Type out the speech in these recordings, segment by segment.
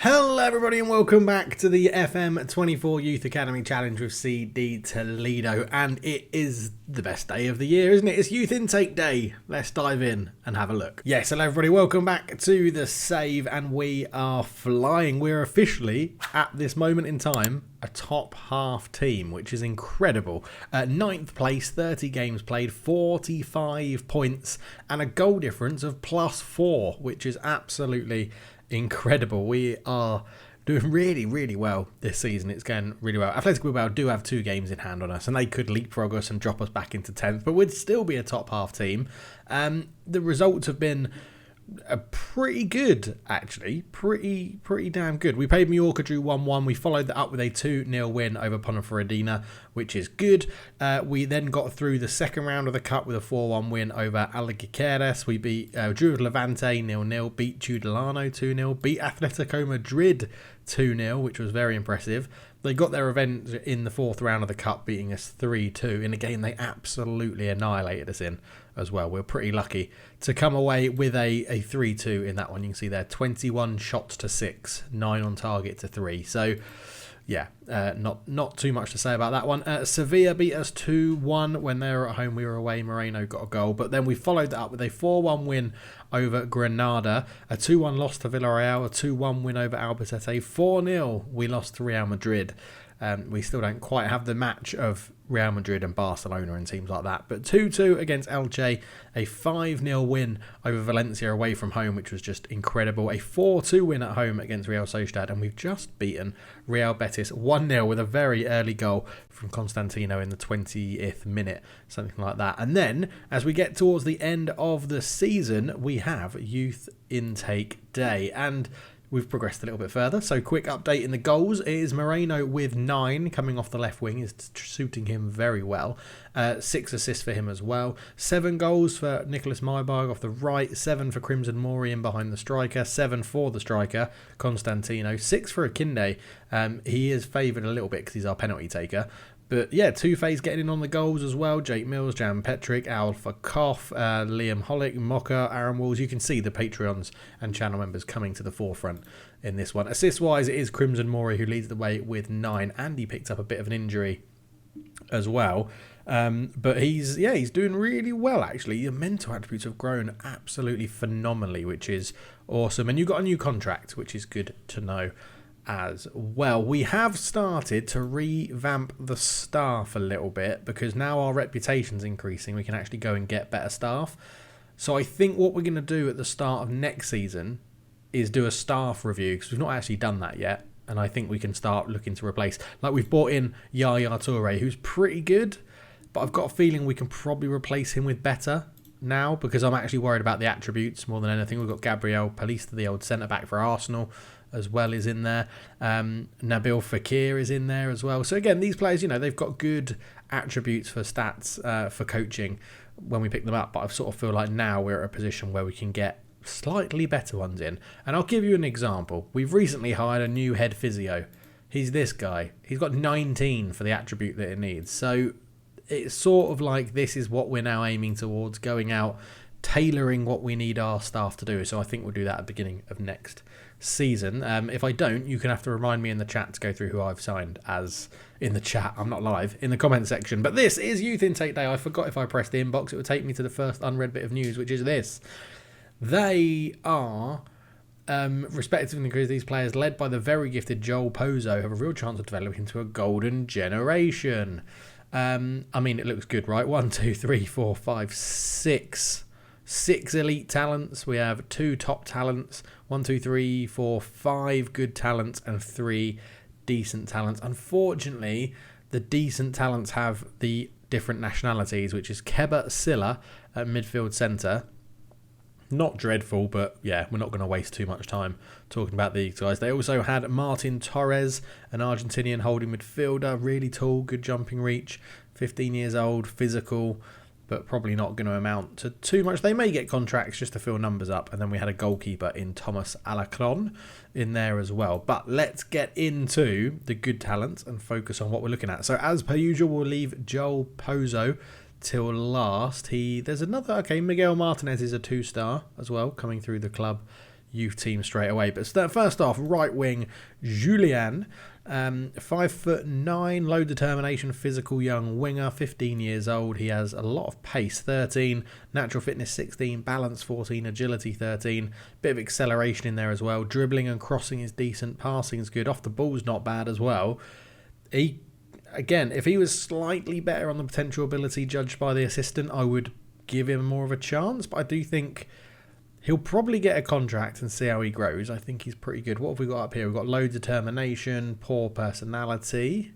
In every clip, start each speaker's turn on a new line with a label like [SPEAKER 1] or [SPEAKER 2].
[SPEAKER 1] Hello everybody and welcome back to the FM24 Youth Academy Challenge with CD Toledo, and it is the best day of the year, isn't it? It's Youth Intake Day. Let's dive in and have a look. Yes, hello everybody, welcome back to the save, and we are flying. We're officially, at this moment in time, a top half team, which is incredible. 9th place, 30 games played, 45 points, and a goal difference of +4, which is absolutely incredible. We are doing really well this season. It's going really well. Athletic Bilbao do have 2 games in hand on us, and they could leapfrog us and drop us back into 10th, but we'd still be a top half team. The results have been pretty good, actually. Pretty damn good. We played Mallorca, drew 1-1. We followed that up with a 2-0 win over Ponferradina, which is good. We then got through the second round of the Cup with a 4-1 win over Algeciras. We drew with Levante 0-0, beat Tudelano 2-0, beat Atletico Madrid 2-0, which was very impressive. They got their revenge in the 4th round of the Cup, beating us 3-2 in a game they absolutely annihilated us in as well. We're pretty lucky to come away with a 3-2 in that one. You can see there, 21 shots to 6, 9 on target to 3. So yeah, not too much to say about that one. Sevilla beat us 2-1 when they were at home. We were away. Moreno got a goal, but then we followed that up with a 4-1 win over Granada, a 2-1 loss to Villarreal, a 2-1 win over Albacete, 4-0 we lost to Real Madrid. We still don't quite have the match of Real Madrid and Barcelona and teams like that, but 2-2 against Elche, a 5-0 win over Valencia away from home, which was just incredible, a 4-2 win at home against Real Sociedad, and we've just beaten Real Betis 1-0 with a very early goal from Constantino in the 20th minute, something like that. And then, as we get towards the end of the season, we have Youth Intake Day, and we've progressed a little bit further. So quick update in the goals. It is Moreno with 9 coming off the left wing. Is suiting him very well. 6 assists for him as well. 7 goals for Nicholas Mybarg off the right. 7 for Crimson Mori in behind the striker. 7 for the striker, Constantino. 6 for Akinde. He is favoured a little bit because he's our penalty taker. But yeah, Two-Face getting in on the goals as well. Jake Mills, Jan Petrick, Alpha Koff, Liam Hollick, Mocha, Aaron Walls. You can see the Patreons and channel members coming to the forefront in this one. Assist-wise, it is Crimson Mori who leads the way with 9. Andy picked up a bit of an injury as well. But he's doing really well, actually. Your mental attributes have grown absolutely phenomenally, which is awesome. And you got a new contract, which is good to know as well. We have started to revamp the staff a little bit because now our reputation's increasing. We can actually go and get better staff. So I think what we're going to do at the start of next season is do a staff review, because we've not actually done that yet, and I think we can start looking to replace. Like, we've brought in Yaya Toure, who's pretty good, but I've got a feeling we can probably replace him with better now, because I'm actually worried about the attributes more than anything. We've got Gabriel Palista, the old centre-back for Arsenal, as well, is in there. Nabil Fekir is in there as well. So again, these players, they've got good attributes for stats for coaching when we pick them up, but I sort of feel like now we're at a position where we can get slightly better ones in. And I'll give you an example. We've recently hired a new head physio. He's this guy. He's got 19 for the attribute that it needs. So it's sort of like this is what we're now aiming towards, going out, tailoring what we need our staff to do. So I think we'll do that at the beginning of next season. If I don't, you can have to remind me in the chat to go through who I've signed as in the chat. I'm not live, in the comment section. But this is Youth Intake Day. I forgot if I pressed the inbox, it would take me to the first unread bit of news, which is this. They are, respectively, because these players, led by the very gifted Joel Pozo, have a real chance of developing into a golden generation. I mean, it looks good, right? 1, 2, 3, 4, 5, 6. 6 elite talents. We have 2 top talents. 1, 2, 3, 4, 5 good talents and 3 decent talents. Unfortunately, the decent talents have the different nationalities, which is Keba Silla at midfield centre. Not dreadful, but yeah, we're not going to waste too much time talking about these guys. They also had Martin Torres, an Argentinian holding midfielder, really tall, good jumping reach, 15 years old, physical, but probably not going to amount to too much. They may get contracts just to fill numbers up. And then we had a goalkeeper in Thomas Alacron in there as well. But let's get into the good talents and focus on what we're looking at. So as per usual, we'll leave Joel Pozo till last. There's another, Miguel Martinez is a 2-star as well, coming through the club youth team straight away. But first off, right wing, Julian, 5'9", low determination, physical young winger, 15 years old. He has a lot of pace, 13, natural fitness 16, balance 14, agility 13, bit of acceleration in there as well. Dribbling and crossing is decent, passing is good, off the ball's not bad as well. Again, if he was slightly better on the potential ability judged by the assistant, I would give him more of a chance. But I do think he'll probably get a contract and see how he grows. I think he's pretty good. What have we got up here? We've got low determination, poor personality.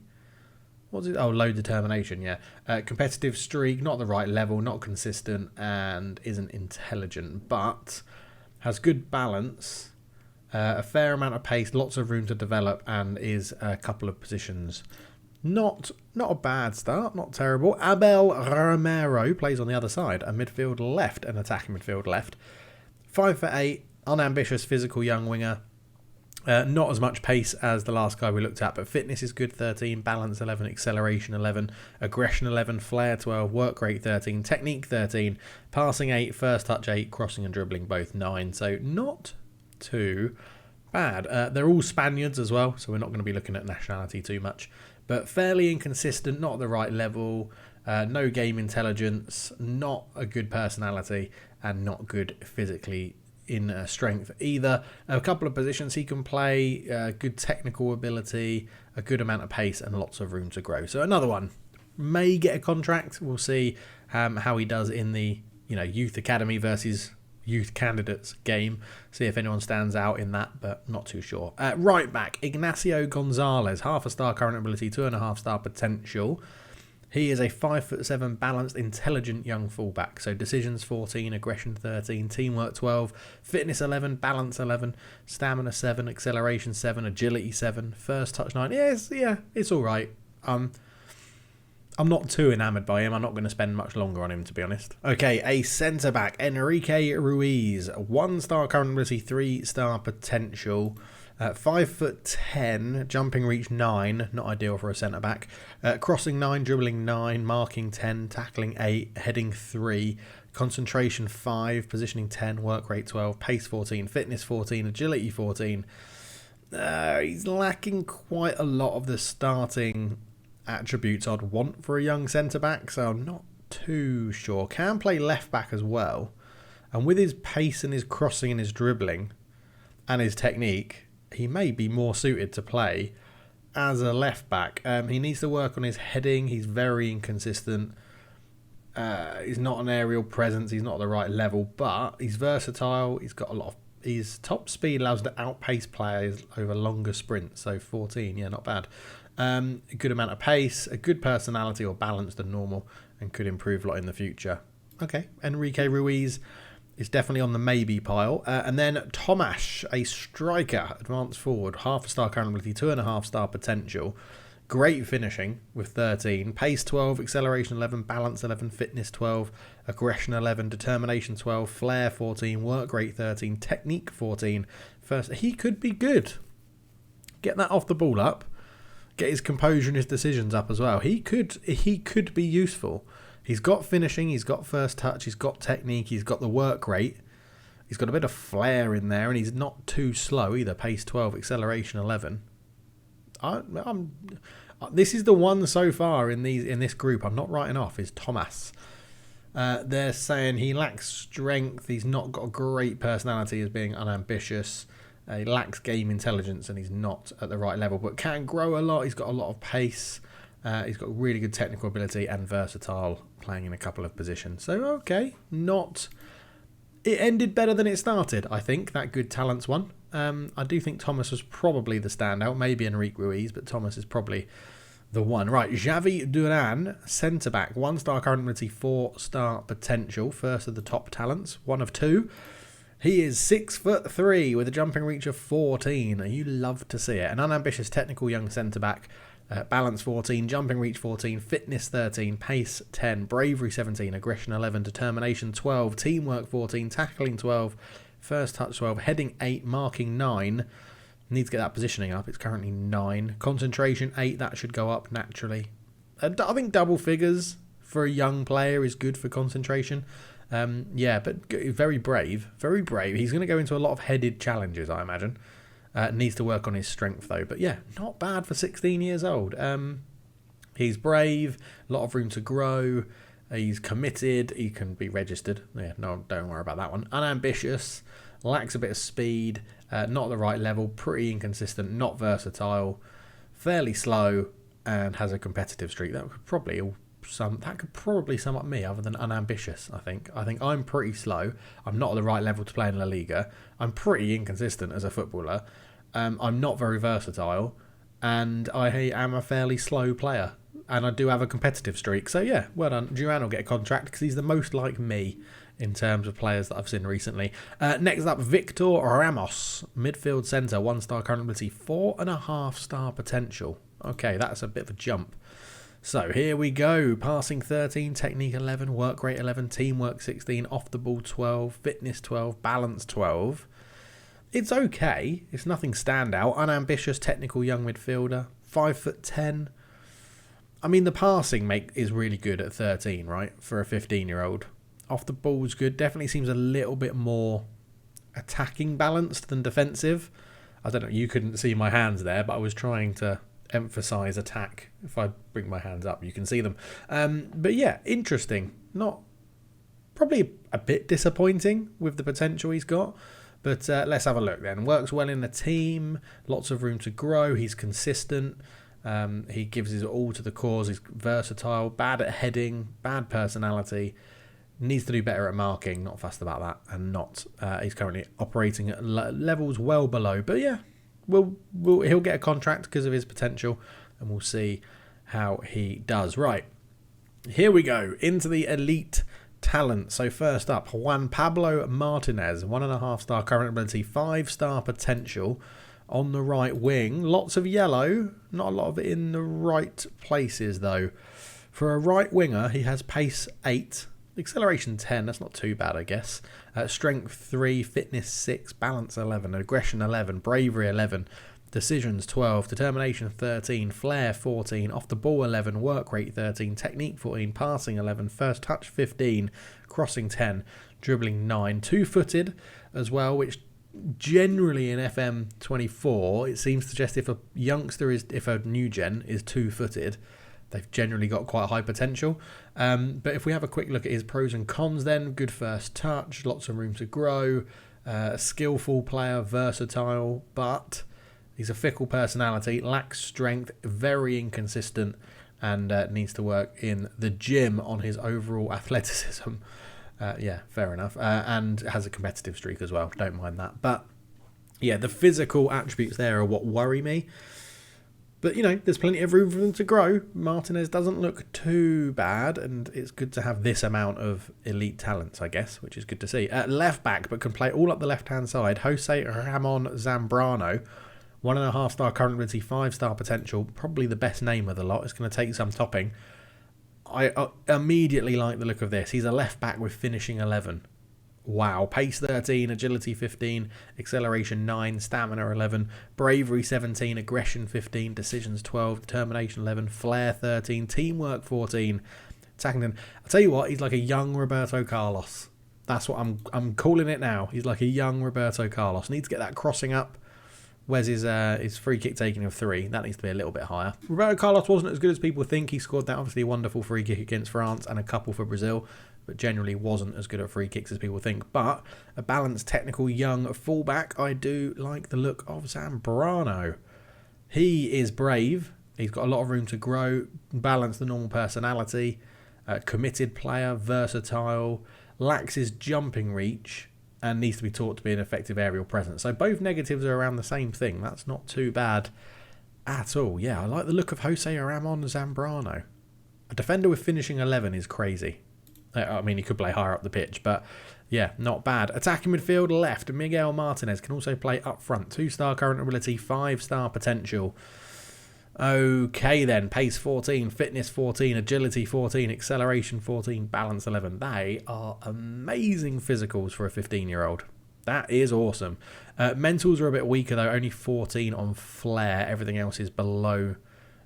[SPEAKER 1] What's it? Oh, low determination, yeah. Competitive streak, not the right level, not consistent, and isn't intelligent, but has good balance, a fair amount of pace, lots of room to develop, and is a couple of positions. Not a bad start, not terrible. Abel Romero plays on the other side, a midfield left, an attacking midfield left. 5'8", unambitious, physical young winger. Not as much pace as the last guy we looked at, but fitness is good, 13, balance 11, acceleration 11, aggression 11, flair 12, work rate 13, technique 13, passing 8, first touch 8, crossing and dribbling both 9. So not too bad. They're all Spaniards as well, so we're not going to be looking at nationality too much. But fairly inconsistent, not at the right level, no game intelligence, not a good personality, and not good physically in strength either. A couple of positions he can play, good technical ability, a good amount of pace, and lots of room to grow. So another one, may get a contract. We'll see how he does in the youth academy versus youth candidates game. See if anyone stands out in that, but not too sure. Right back, Ignasio Gonzalez, half a star current ability, 2.5 star potential. He is a 5'7", balanced, intelligent young fullback. So decisions 14, aggression 13, teamwork 12, fitness 11, balance 11, stamina 7, acceleration 7, agility 7, first touch 9. Yeah, it's all right. I'm not too enamoured by him. I'm not going to spend much longer on him, to be honest. Okay, a centre-back, Enrique Ruiz. 1 star current ability, 3 star potential. 5'10", jumping reach 9, not ideal for a centre-back. Crossing 9, dribbling 9, marking 10, tackling 8, heading 3, concentration 5, positioning 10, work rate 12, pace 14, fitness 14, agility 14. He's lacking quite a lot of the starting attributes I'd want for a young centre-back, so I'm not too sure. Can play left-back as well, and with his pace and his crossing and his dribbling and his technique, he may be more suited to play as a left-back. He needs to work on his heading. He's very inconsistent. He's not an aerial presence. He's not at the right level, but he's versatile. He's got a lot of... His top speed allows him to outpace players over longer sprints, so 14, yeah, not bad. A good amount of pace, a good personality, or balanced than normal, and could improve a lot in the future. Okay, Enrique Ruiz is definitely on the maybe pile. And then Tomas, a striker, advanced forward, half a star current ability, 2.5 star potential. Great finishing with 13, pace 12, acceleration 11, balance 11, fitness 12, aggression 11, determination 12, flair 14, work rate 13, technique 14. First, he could be good. Get that off the ball up. Get his composure and his decisions up as well. He could be useful. He's got finishing, he's got first touch, he's got technique, he's got the work rate, he's got a bit of flair in there, and he's not too slow either. Pace 12, acceleration 11. This is the one so far in this group I'm not writing off, is Tomas. They're saying he lacks strength, he's not got a great personality as being unambitious. He lacks game intelligence and he's not at the right level, but can grow a lot. He's got a lot of pace. He's got really good technical ability and versatile, playing in a couple of positions. So, okay, it ended better than it started, I think, that good talents one. I do think Thomas was probably the standout, maybe Enrique Ruiz, but Thomas is probably the one. Right, Javi Duran, centre-back, 1 star current ability, 4 star potential, first of the top talents, 1 of 2. He is 6'3" with a jumping reach of 14. You love to see it. An unambitious technical young centre-back. Balance 14, jumping reach 14, fitness 13, pace 10, bravery 17, aggression 11, determination 12, teamwork 14, tackling 12, first touch 12, heading 8, marking 9. Needs to get that positioning up. It's currently 9. Concentration 8. That should go up naturally. I think double figures for a young player is good for concentration. But very brave, very brave. He's going to go into a lot of headed challenges, I imagine. Needs to work on his strength though. But yeah, not bad for 16 years old. He's brave, a lot of room to grow. He's committed. He can be registered. Yeah, no, don't worry about that one. Unambitious, lacks a bit of speed, not at the right level, pretty inconsistent, not versatile, fairly slow, and has a competitive streak. That could probably sum up me, other than unambitious. I think I'm pretty slow. I'm not at the right level to play in La Liga. I'm pretty inconsistent as a footballer. I'm not very versatile, and I am a fairly slow player. And I do have a competitive streak. So yeah, well done. Juan will get a contract because he's the most like me in terms of players that I've seen recently. Next up, Victor Ramos, midfield centre, 1-star current ability, 4.5-star potential. Okay, that's a bit of a jump. So here we go. Passing 13, technique 11, work rate 11, teamwork 16, off the ball 12, fitness 12, balance 12. It's okay. It's nothing standout. Unambitious, technical young midfielder, 5'10". I mean, the passing is really good at 13, right? For a 15-year-old. Off the ball's good. Definitely seems a little bit more attacking balanced than defensive. I don't know. You couldn't see my hands there, but I was trying to emphasise attack. If I bring my hands up, you can see them. But yeah, interesting. Not probably a bit disappointing with the potential he's got. But let's have a look then. Works well in the team. Lots of room to grow. He's consistent. He gives his all to the cause. He's versatile, bad at heading, bad personality, needs to do better at marking, not fussed about that, and he's currently operating at levels well below. But yeah, he'll get a contract because of his potential, and we'll see how he does. Right, here we go into the elite talent. So first up, Juan Pablo Martinez, 1.5-star current ability, 5-star potential. On the right wing, lots of yellow, not a lot of it in the right places though. For a right winger, he has pace 8, acceleration 10, that's not too bad I guess. Strength 3, fitness 6, balance 11, aggression 11, bravery 11, decisions 12, determination 13, flair 14, off the ball 11, work rate 13, technique 14, passing 11, first touch 15, crossing 10, dribbling 9, two-footed as well, which generally in FM24 it seems to suggest if a new gen is two-footed, they've generally got quite a high potential. But if we have a quick look at his pros and cons then, good first touch, lots of room to grow, skillful player, versatile, but he's a fickle personality, lacks strength, very inconsistent, and needs to work in the gym on his overall athleticism. Yeah, fair enough. And has a competitive streak as well. Don't mind that. But yeah, the physical attributes there are what worry me. But, there's plenty of room for them to grow. Martinez doesn't look too bad, and it's good to have this amount of elite talents, I guess, which is good to see. Left back, but can play all up the left-hand side. Jose Ramon Zambrano, 1.5-star current ability, 5-star potential. Probably the best name of the lot. It's going to take some topping. I immediately like the look of this. He's a left back with finishing 11. Wow. Pace 13, agility 15, acceleration 9, stamina 11, bravery 17, aggression 15, decisions 12, determination 11, flair 13, teamwork 14, attacking 10. I'll tell you what, he's like a young Roberto Carlos. That's what I'm calling it now. He's like a young Roberto Carlos. Needs to get that crossing up. Where's his free kick taking of 3? That needs to be a little bit higher. Roberto Carlos wasn't as good as people think. He scored that obviously wonderful free kick against France and a couple for Brazil, but generally wasn't as good at free kicks as people think. But a balanced, technical, young fullback. I do like the look of Zambrano. He is brave. He's got a lot of room to grow, balance the normal personality, committed player, versatile, lacks his jumping reach, and needs to be taught to be an effective aerial presence. So both negatives are around the same thing. That's not too bad at all. Yeah, I like the look of Jose Ramon Zambrano. A defender with finishing 11 is crazy. I mean, he could play higher up the pitch, but yeah, not bad. Attacking midfield left, Miguel Martinez can also play up front. 2-star current ability, 5-star potential. Okay then, pace 14, fitness 14, agility 14, acceleration 14, balance 11. They are amazing physicals for a 15-year-old. That is awesome. Mentals are a bit weaker though, only 14 on flair. Everything else is below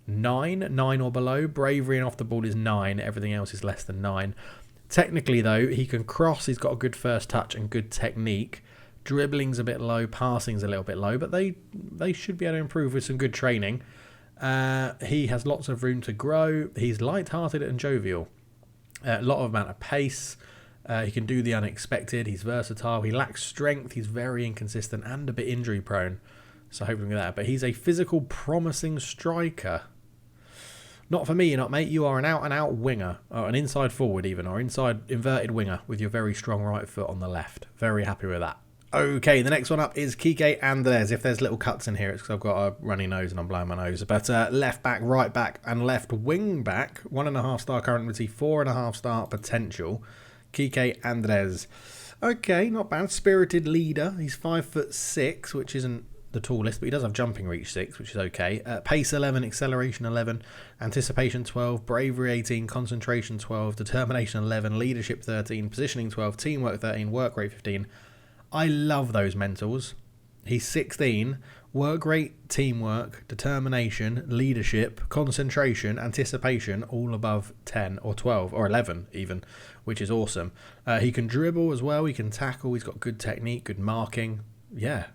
[SPEAKER 1] 9 or below. Bravery and off the ball is 9, everything else is less than 9. Technically, though, he can cross. He's got a good first touch and good technique. Dribbling's a bit low, passing's a little bit low, but they should be able to improve with some good training. He has lots of room to grow. He's light-hearted and jovial. A lot of amount of pace. He can do the unexpected. He's versatile. He lacks strength. He's very inconsistent and a bit injury-prone. So hopefully with that. But he's a physical, promising striker. Not for me, you're not, mate. You are an out-and-out winger, or an inside forward even, or inside inverted winger with your very strong right foot on the left. Very happy with that. Okay, the next one up is Keandrees. If there's little cuts in here, it's because I've got a runny nose and I'm blowing my nose. But left back, right back, and left wing back. 1.5 star current ability, 4.5 star potential. Keandrees. Okay, not bad. Spirited leader. He's 5'6", which isn't the tallest, but he does have jumping reach 6, which is okay. Pace 11, acceleration 11, anticipation 12, bravery 18, concentration 12, determination 11, leadership 13, positioning 12, teamwork 13, work rate 15. I love those mentals. He's 16, work rate, teamwork, determination, leadership, concentration, anticipation, all above 10 or 12 or 11 even, which is awesome. He can dribble as well, he can tackle, he's got good technique, good marking. Yeah.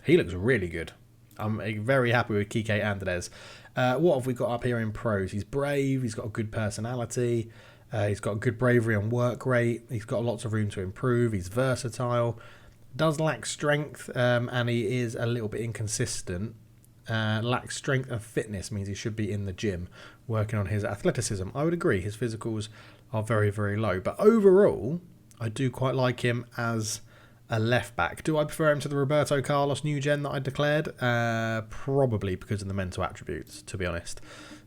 [SPEAKER 1] He looks really good. I'm very happy with Keandrees. What have we got up here in pros? He's brave. He's got a good personality. He's got good bravery and work rate. He's got lots of room to improve. He's versatile. Does lack strength, and he is a little bit inconsistent. Lacks strength and fitness means he should be in the gym working on his athleticism. I would agree. His physicals are very, very low. But overall, I do quite like him as a left back. Do I prefer him to the Roberto Carlos new gen that I declared? Probably because of the mental attributes, to be honest.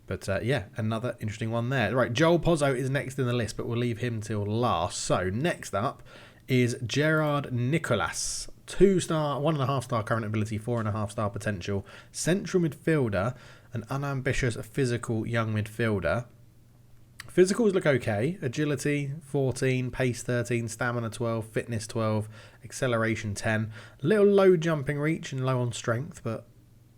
[SPEAKER 1] But yeah, another interesting one there. Right, Joel Pozzo is next in the list, but we'll leave him till last. So next up is Gerard Nicolas. 2-star, 1.5 star current ability, 4.5 star potential. Central midfielder, an unambitious physical young midfielder. Physicals look okay. Agility 14, pace 13, stamina 12, fitness 12, acceleration 10. A little low jumping reach and low on strength, but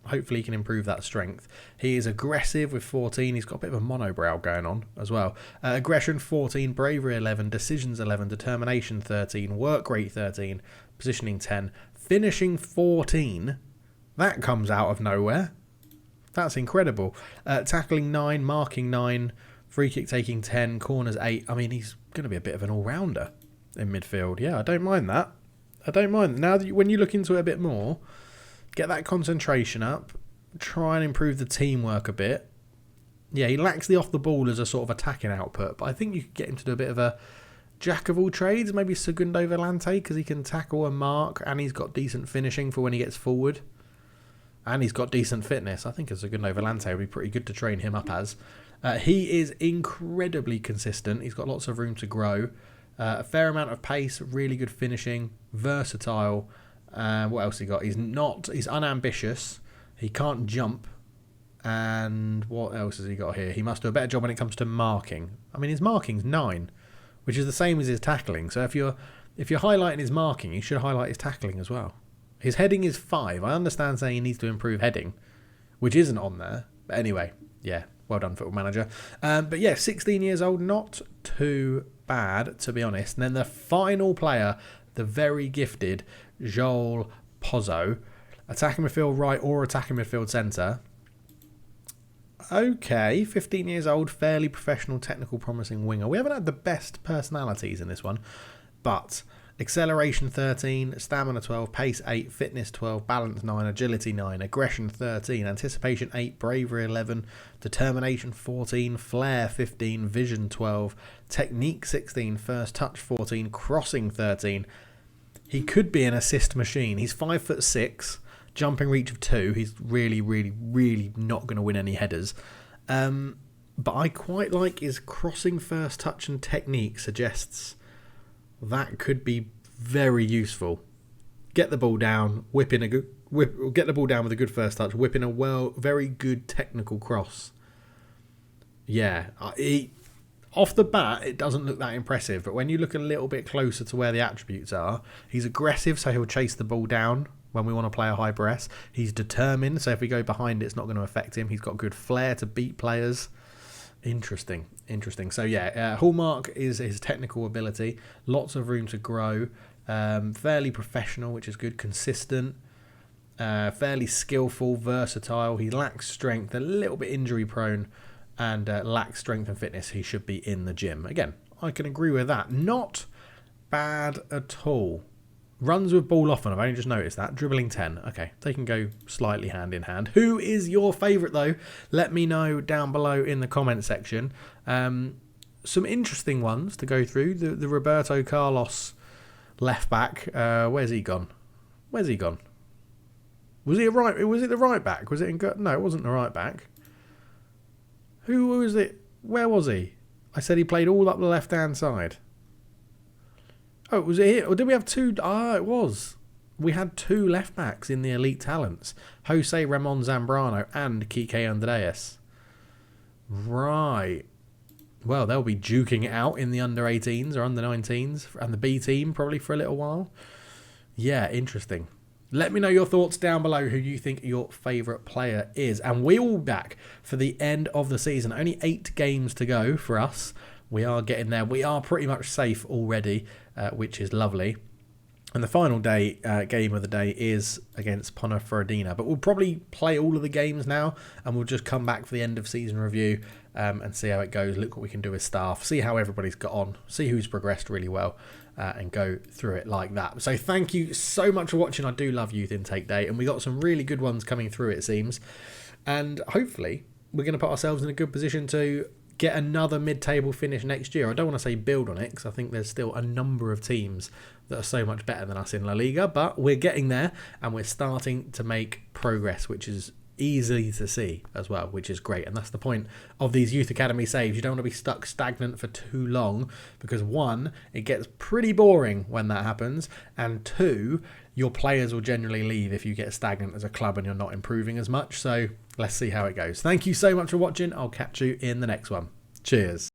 [SPEAKER 1] hopefully he can improve that strength. He is aggressive with 14. He's got a bit of a monobrow going on as well. Aggression 14, bravery 11, decisions 11, determination 13, work rate 13, positioning 10, finishing 14. That comes out of nowhere. That's incredible. Tackling 9, marking 9, free kick taking 10, corners 8. I mean, he's going to be a bit of an all-rounder in midfield. Yeah, I don't mind that. I don't mind. Now, that when you look into it a bit more, get that concentration up, try and improve the teamwork a bit. Yeah, he lacks the off-the-ball as a sort of attacking output, but I think you could get him to do a bit of a jack of all trades, maybe Segundo Volante, because he can tackle and mark, and he's got decent finishing for when he gets forward. And he's got decent fitness. I think a Segundo Volante would be pretty good to train him up as. He is incredibly consistent. He's got lots of room to grow. A fair amount of pace, really good finishing, versatile. What else he got? He's unambitious. He can't jump. And what else has he got here? He must do a better job when it comes to marking. I mean, his marking's 9, which is the same as his tackling. So if you're highlighting his marking, you should highlight his tackling as well. His heading is 5. I understand saying he needs to improve heading, which isn't on there. But anyway, yeah, well done, Football Manager. But yeah, 16 years old, not too bad, to be honest. And then the final player, the very gifted Joel Pozzo, attacking midfield right or attacking midfield centre. Okay, 15 years old, fairly professional, technical, promising winger. We haven't had the best personalities in this one, but acceleration 13, stamina 12, pace 8, fitness 12, balance 9, agility 9, aggression 13, anticipation 8, bravery 11, determination 14, flair 15, vision 12, technique 16, first touch 14, crossing 13. He could be an assist machine. He's 5'6", jumping reach of 2. He's really, really, really not going to win any headers. But I quite like his crossing, first touch and technique suggests that could be very useful. Get the ball down, get the ball down with a good first touch, whip in a very good technical cross. Yeah, off the bat, it doesn't look that impressive, but when you look a little bit closer to where the attributes are, he's aggressive, so he'll chase the ball down when we want to play a high press. He's determined, so if we go behind, it's not going to affect him. He's got good flair to beat players. Interesting. So yeah, hallmark is his technical ability. Lots of room to grow. Fairly professional, which is good. Consistent. Fairly skillful, versatile. He lacks strength, a little bit injury prone, and lacks strength and fitness. He should be in the gym. Again, I can agree with that. Not bad at all. Runs with ball often. I've only just noticed that. Dribbling 10. Okay, they can go slightly hand in hand. Who is your favourite though? Let me know down below in the comment section. Some interesting ones to go through. The Roberto Carlos left back. Where's he gone? Was it the right back? Was it in? No, it wasn't the right back. Who was it? Where was he? I said he played all up the left hand side. Oh, was it here? Or did we have two? Ah, it was. We had two left backs in the elite talents. Jose Ramon Zambrano and Keandrees. Right. Well, they'll be duking it out in the under-18s or under-19s and the B team probably for a little while. Yeah, interesting. Let me know your thoughts down below who you think your favourite player is. And we will be back for the end of the season. Only 8 games to go for us. We are getting there. We are pretty much safe already, which is lovely. And the final game of the day is against Ponferradina. But we'll probably play all of the games now, and we'll just come back for the end of season review and see how it goes. Look what we can do with staff. See how everybody's got on. See who's progressed really well. And go through it like that. So thank you so much for watching. I do love Youth Intake Day, and we got some really good ones coming through, it seems. And hopefully we're going to put ourselves in a good position to get another mid-table finish next year. I don't want to say build on it, because I think there's still a number of teams that are so much better than us in La Liga, but we're getting there, and we're starting to make progress, which is easy to see as well, which is great. And that's the point of these Youth Academy saves. You don't want to be stuck stagnant for too long, because 1, it gets pretty boring when that happens, and 2, your players will generally leave if you get stagnant as a club and you're not improving as much. So let's see how it goes. Thank you so much for watching. I'll catch you in the next one. Cheers.